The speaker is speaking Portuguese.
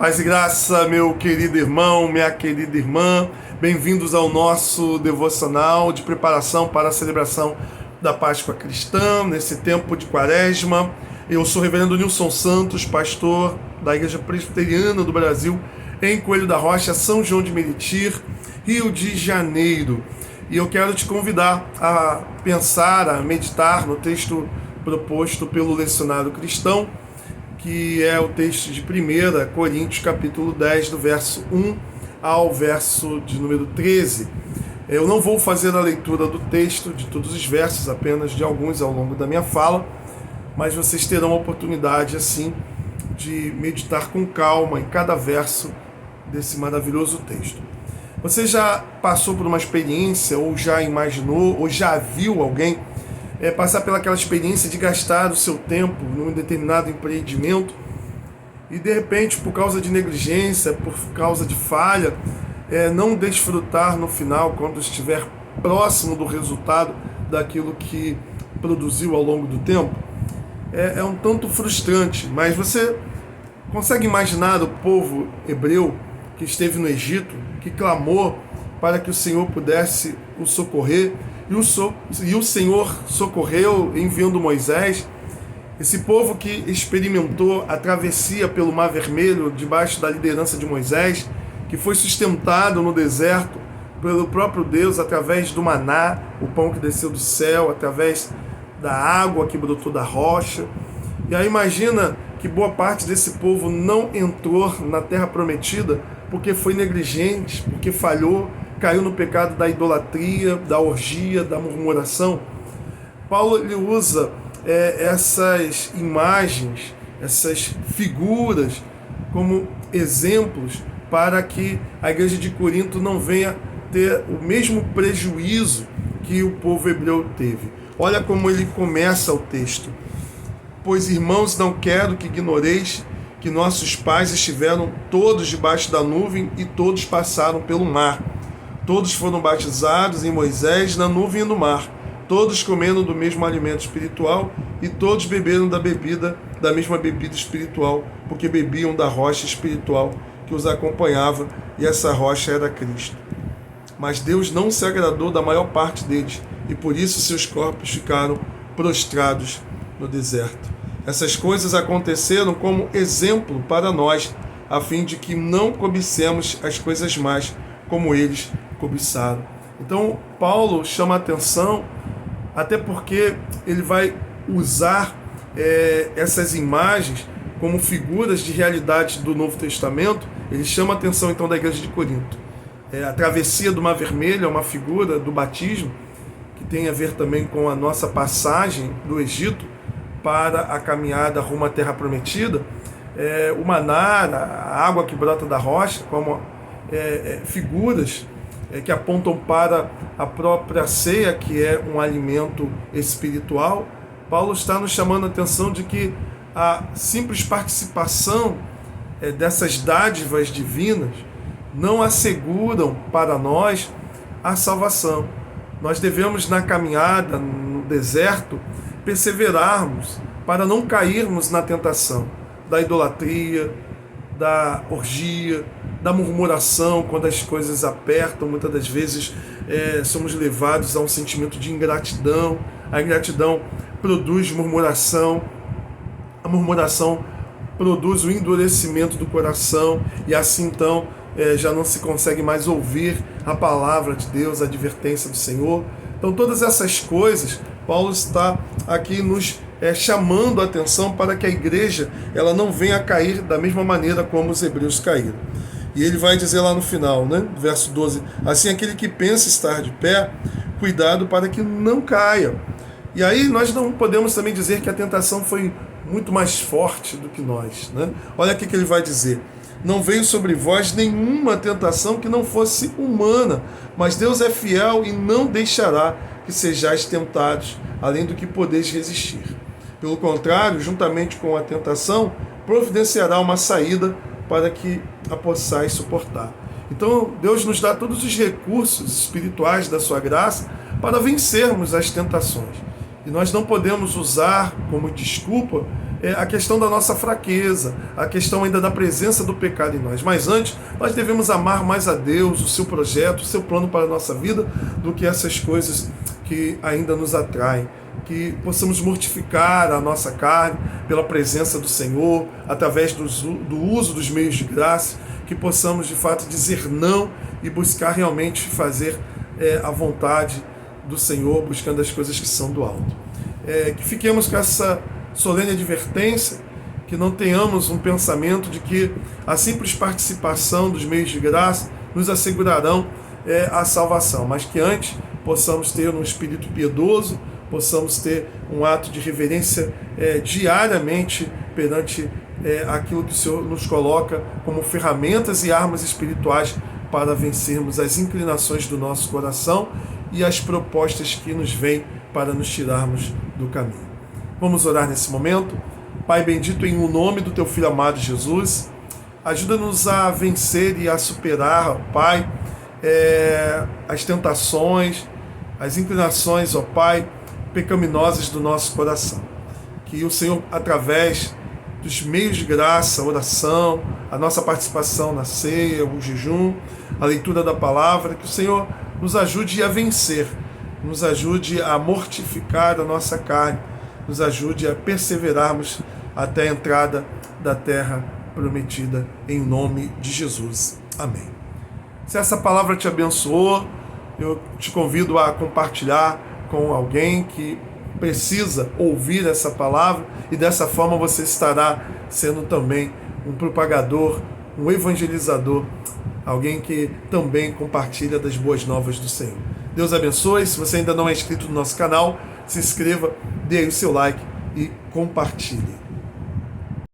Paz e graça, meu querido irmão, minha querida irmã, bem-vindos ao nosso devocional de preparação para a celebração da Páscoa Cristã, nesse tempo de Quaresma. Eu sou o reverendo Nilson Santos, pastor da Igreja Presbiteriana do Brasil, em Coelho da Rocha, São João de Meriti, Rio de Janeiro. E eu quero te convidar a pensar, a meditar no texto proposto pelo Lecionário Cristão, que é o texto de 1 Coríntios, capítulo 10, do verso 1 ao verso de número 13. Eu não vou fazer a leitura do texto, de todos os versos, apenas de alguns ao longo da minha fala, mas vocês terão a oportunidade, assim, de meditar com calma em cada verso desse maravilhoso texto. Você já passou por uma experiência, ou já imaginou, ou já viu alguém passar pelaquela experiência de gastar o seu tempo num determinado empreendimento e de repente, por causa de negligência, por causa de falha, não desfrutar no final, quando estiver próximo do resultado daquilo que produziu ao longo do tempo? É um tanto frustrante, mas você consegue imaginar o povo hebreu que esteve no Egito, que clamou para que o Senhor pudesse o socorrer, e o Senhor socorreu enviando Moisés? Esse povo que experimentou a travessia pelo Mar Vermelho debaixo da liderança de Moisés, que foi sustentado no deserto pelo próprio Deus através do maná, o pão que desceu do céu, através da água que brotou da rocha. E aí imagina que boa parte desse povo não entrou na terra prometida porque foi negligente, porque falhou, caiu no pecado da idolatria, da orgia, da murmuração. Paulo ele usa essas imagens, essas figuras como exemplos para que a igreja de Corinto não venha ter o mesmo prejuízo que o povo hebreu teve. Olha como ele começa o texto. Pois, irmãos, não quero que ignoreis que nossos pais estiveram todos debaixo da nuvem e todos passaram pelo mar. Todos foram batizados em Moisés na nuvem e no mar. Todos comendo do mesmo alimento espiritual e todos beberam da mesma bebida espiritual, porque bebiam da rocha espiritual que os acompanhava, e essa rocha era Cristo. Mas Deus não se agradou da maior parte deles, e por isso seus corpos ficaram prostrados no deserto. Essas coisas aconteceram como exemplo para nós, a fim de que não cobicemos as coisas más como eles cobiçaram. Então, Paulo chama a atenção, até porque ele vai usar essas imagens como figuras de realidades do Novo Testamento. Ele chama a atenção, então, da igreja de Corinto. A travessia do Mar Vermelho é uma figura do batismo, que tem a ver também com a nossa passagem do Egito para a caminhada rumo à Terra Prometida. O maná, a água que brota da rocha, como figuras que apontam para a própria ceia, que é um alimento espiritual. Paulo está nos chamando a atenção de que a simples participação dessas dádivas divinas não asseguram para nós a salvação. Nós devemos, na caminhada, no deserto, perseverarmos para não cairmos na tentação da idolatria, da orgia, da murmuração. Quando as coisas apertam, muitas das vezes somos levados a um sentimento de ingratidão. A ingratidão produz murmuração, a murmuração produz o endurecimento do coração, e assim então já não se consegue mais ouvir a palavra de Deus, a advertência do Senhor. Então todas essas coisas, Paulo está aqui nos chamando a atenção para que a igreja ela não venha a cair da mesma maneira como os hebreus caíram. E ele vai dizer lá no final, verso 12, assim aquele que pensa estar de pé, cuidado para que não caia. E aí nós não podemos também dizer que a tentação foi muito mais forte do que nós. Olha o que ele vai dizer. Não veio sobre vós nenhuma tentação que não fosse humana, mas Deus é fiel e não deixará que sejais tentados, além do que podeis resistir. Pelo contrário, juntamente com a tentação, providenciará uma saída para que a possais suportar. Então, Deus nos dá todos os recursos espirituais da sua graça para vencermos as tentações. E nós não podemos usar como desculpa a questão da nossa fraqueza, a questão ainda da presença do pecado em nós. Mas antes, nós devemos amar mais a Deus, o seu projeto, o seu plano para a nossa vida, do que essas coisas que ainda nos atraem. Que possamos mortificar a nossa carne pela presença do Senhor, através do uso dos meios de graça, que possamos de fato dizer não e buscar realmente fazer a vontade do Senhor, buscando as coisas que são do alto. Que fiquemos com essa solene advertência, que não tenhamos um pensamento de que a simples participação dos meios de graça nos assegurarão a salvação, mas que antes possamos ter um espírito piedoso, possamos ter um ato de reverência diariamente perante aquilo que o Senhor nos coloca como ferramentas e armas espirituais para vencermos as inclinações do nosso coração e as propostas que nos vêm para nos tirarmos do caminho. Vamos orar nesse momento. Pai bendito, em nome do Teu Filho amado Jesus, ajuda-nos a vencer e a superar, Pai, as tentações, as inclinações, ó Pai, pecaminosas do nosso coração. Que o Senhor, através dos meios de graça, a oração, a nossa participação na ceia, o jejum, a leitura da palavra, que o Senhor nos ajude a vencer, nos ajude a mortificar a nossa carne, nos ajude a perseverarmos até a entrada da terra prometida, em nome de Jesus. Amém. Se essa palavra te abençoou, eu te convido a compartilhar com alguém que precisa ouvir essa palavra, e dessa forma você estará sendo também um propagador, um evangelizador, alguém que também compartilha das boas novas do Senhor. Deus abençoe. Se você ainda não é inscrito no nosso canal, se inscreva, dê aí o seu like e compartilhe.